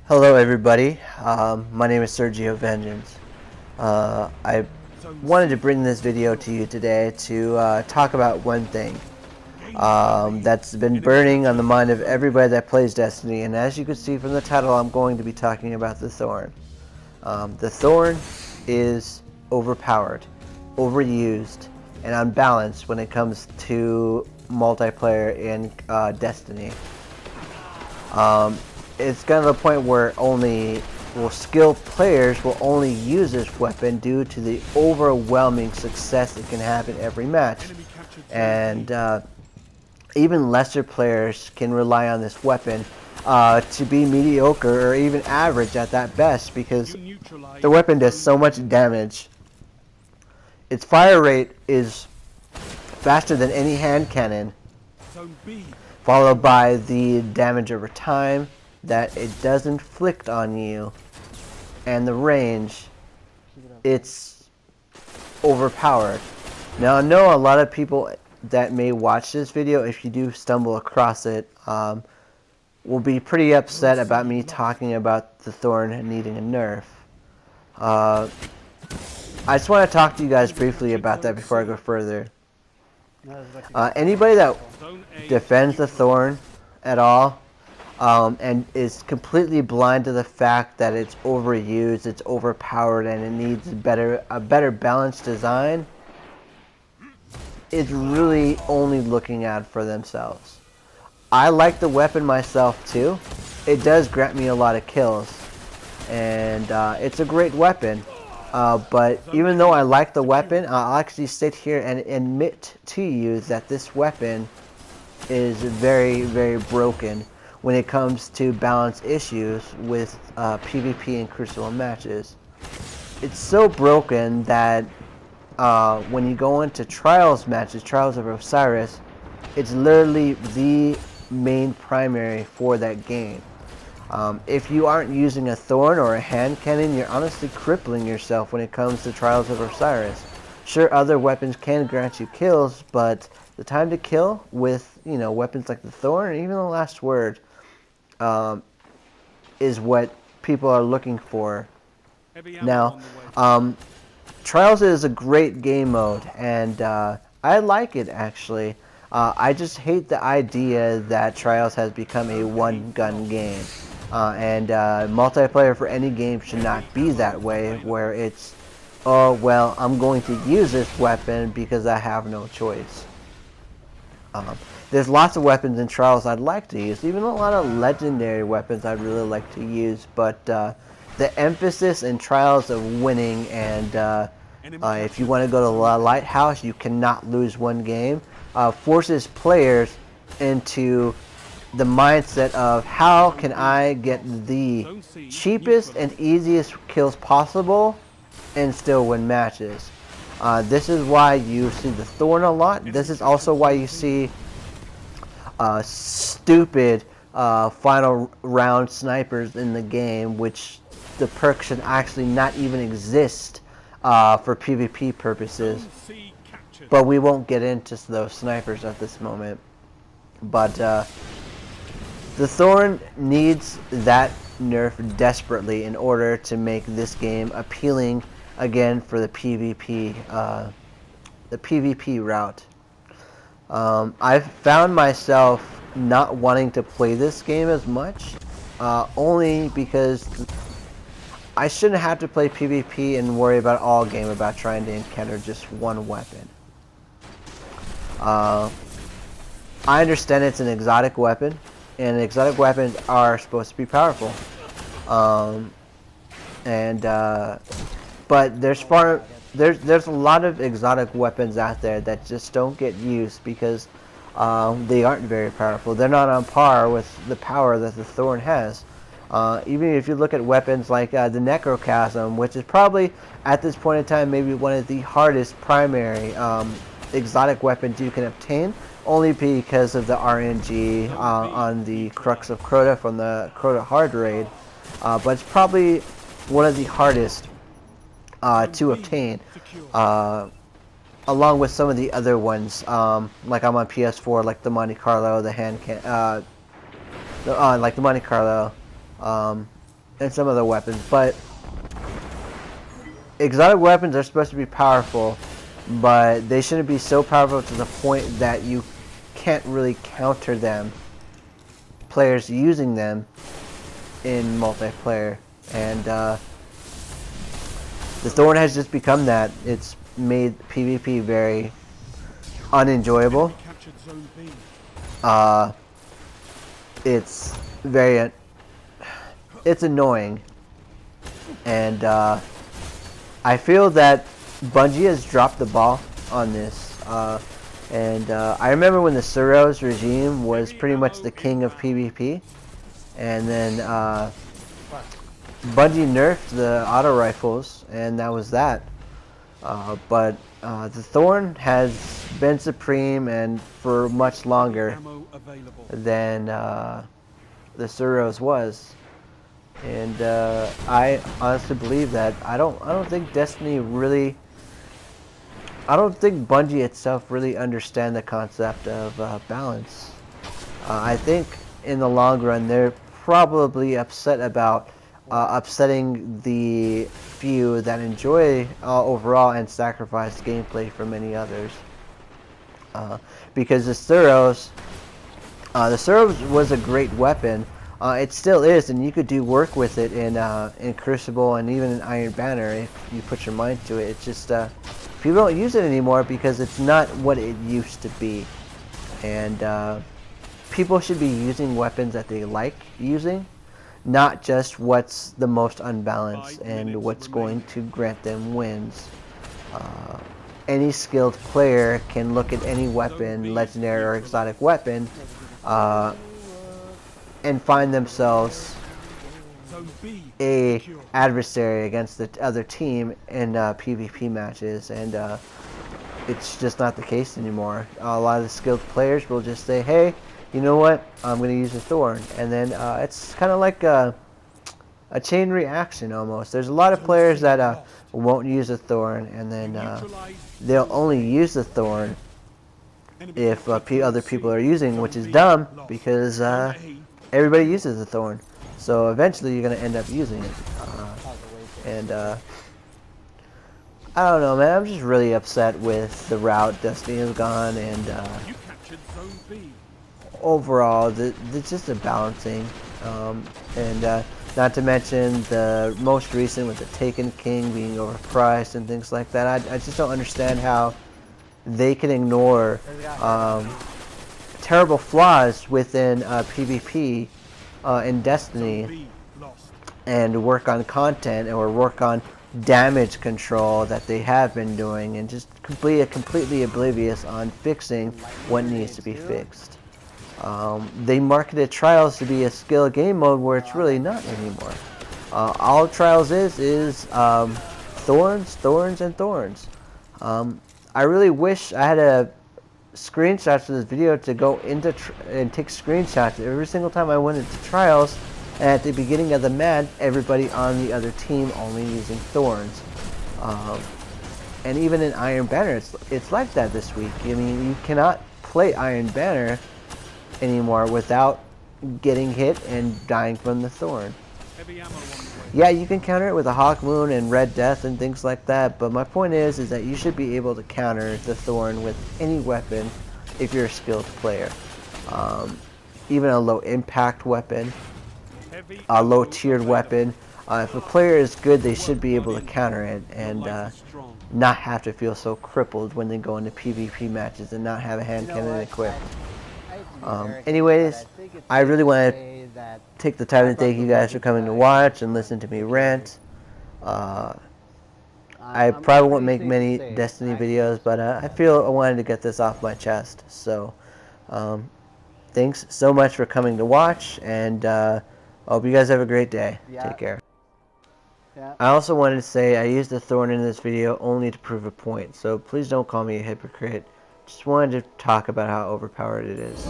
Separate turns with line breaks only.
Hello everybody, my name is SergioVengeance. I wanted to bring this video to you today to talk about one thing that's been burning on the mind of everybody that plays Destiny, and as you can see from the title, I'm going to be talking about the Thorn. The Thorn is overpowered, overused, and unbalanced when it comes to multiplayer in Destiny. It's gotten to the point where skilled players will only use this weapon due to the overwhelming success it can have in every match, and even lesser players can rely on this weapon to be mediocre or even average at that best, because the weapon does so much damage. Its fire rate is faster than any hand cannon, followed by the damage over time that it does inflict on you, and the range. It's overpowered. Now, I know a lot of people that may watch this video, if you do stumble across it, will be pretty upset about me talking about the Thorn needing a nerf. I just want to talk to you guys briefly about that before I go further. Anybody that defends the Thorn at all and is completely blind to the fact that it's overused, it's overpowered, and it needs a better balanced design, is really only looking out for themselves. I like the weapon myself too. It does grant me a lot of kills, and it's a great weapon. But even though I like the weapon, I'll actually sit here and admit to you that this weapon is very, very broken when it comes to balance issues with PvP and Crucible matches. It's so broken that when you go into Trials matches, Trials of Osiris, it's literally the main primary for that game. If you aren't using a Thorn or a hand cannon, you're honestly crippling yourself when it comes to Trials of Osiris. Sure, other weapons can grant you kills, but the time to kill with, weapons like the Thorn, or even the Last Word, is what people are looking for. Now, Trials is a great game mode, and I like it actually. I just hate the idea that Trials has become a one-gun game. And multiplayer for any game should not be that way, where it's, oh, well, I'm going to use this weapon because I have no choice. There's lots of weapons in Trials I'd like to use, even a lot of legendary weapons I'd really like to use, but the emphasis in Trials of winning, and if you want to go to the Lighthouse, you cannot lose one game, forces players into the mindset of how can I get the cheapest and easiest kills possible and still win matches. This is why you see the Thorn a lot. This is also why you see stupid final round snipers in the game, which the perk should actually not even exist for PvP purposes. But we won't get into those snipers at this moment. But the Thorn needs that nerf desperately in order to make this game appealing again for the PvP route. I've found myself not wanting to play this game as much, only because I shouldn't have to play PvP and worry about all game about trying to encounter just one weapon. I understand it's an exotic weapon, and exotic weapons are supposed to be powerful. But there's a lot of exotic weapons out there that just don't get used because they aren't very powerful. They're not on par with the power that the Thorn has. Even if you look at weapons like the Necrochasm, which is probably at this point in time maybe one of the hardest primary exotic weapons you can obtain, only because of the RNG on the Crux of Crota from the Crota Hard Raid, but it's probably one of the hardest to obtain, along with some of the other ones, like I'm on PS4, like the Monte Carlo, the hand can, like the Monte Carlo, and some other weapons, but exotic weapons are supposed to be powerful, but they shouldn't be so powerful to the point that you can't really counter them, players using them in multiplayer. And the Thorn has just become that. It's made PvP very unenjoyable. It's very it's annoying, and I feel that Bungie has dropped the ball on this. I remember when the Suros regime was pretty much the king of PvP, and then Bungie nerfed the auto rifles, and that was that. But the Thorn has been supreme and for much longer than the Suros was. And I honestly believe that I don't think Destiny really, I don't think Bungie itself really understand the concept of balance. I think in the long run they're probably upset about upsetting the few that enjoy overall and sacrifice gameplay for many others. Because the Suros was a great weapon. It still is, and you could do work with it in Crucible and even in Iron Banner if you put your mind to it. It's just people don't use it anymore because it's not what it used to be. And people should be using weapons that they like using, not just what's the most unbalanced and what's going to grant them wins. Any skilled player can look at any weapon, legendary or exotic weapon, and find themselves a adversary against the other team in PvP matches, and it's just not the case anymore. A lot of the skilled players will just say, hey, you know what, I'm going to use a Thorn, and then it's kind of like a chain reaction almost. There's a lot of players that won't use a Thorn, and then they'll only use the Thorn if other people are using, which is dumb because everybody uses the Thorn. So eventually you're going to end up using it. I don't know, man. I'm just really upset with the route Destiny has gone, and overall, it's just a balancing. Not to mention the most recent with the Taken King being overpriced and things like that. I just don't understand how they can ignore terrible flaws within PvP in Destiny and work on content or work on damage control that they have been doing, and just completely oblivious on fixing what needs to be fixed. They marketed Trials to be a skill game mode where it's really not anymore. All Trials is thorns, thorns, and thorns. I really wish I had a screenshots of this video to go into and take screenshots every single time I went into Trials, and at the beginning of the match everybody on the other team only using Thorns. And even in Iron Banner it's like that this week. I mean, you cannot play Iron Banner anymore without getting hit and dying from the Thorn. Yeah, you can counter it with a Hawk Moon and Red Death and things like that, but my point is that you should be able to counter the Thorn with any weapon if you're a skilled player. Even a low impact weapon, a low tiered weapon. If a player is good, they should be able to counter it and not have to feel so crippled when they go into PvP matches and not have a hand cannon equipped. Anyways, I really want to take the time to thank you guys for coming to watch and listen to me rant. I probably won't make many Destiny videos, but I feel I wanted to get this off my chest. So, thanks so much for coming to watch, and I hope you guys have a great day. Take care. I also wanted to say I used the Thorn in this video only to prove a point, so please don't call me a hypocrite. Just wanted to talk about how overpowered it is.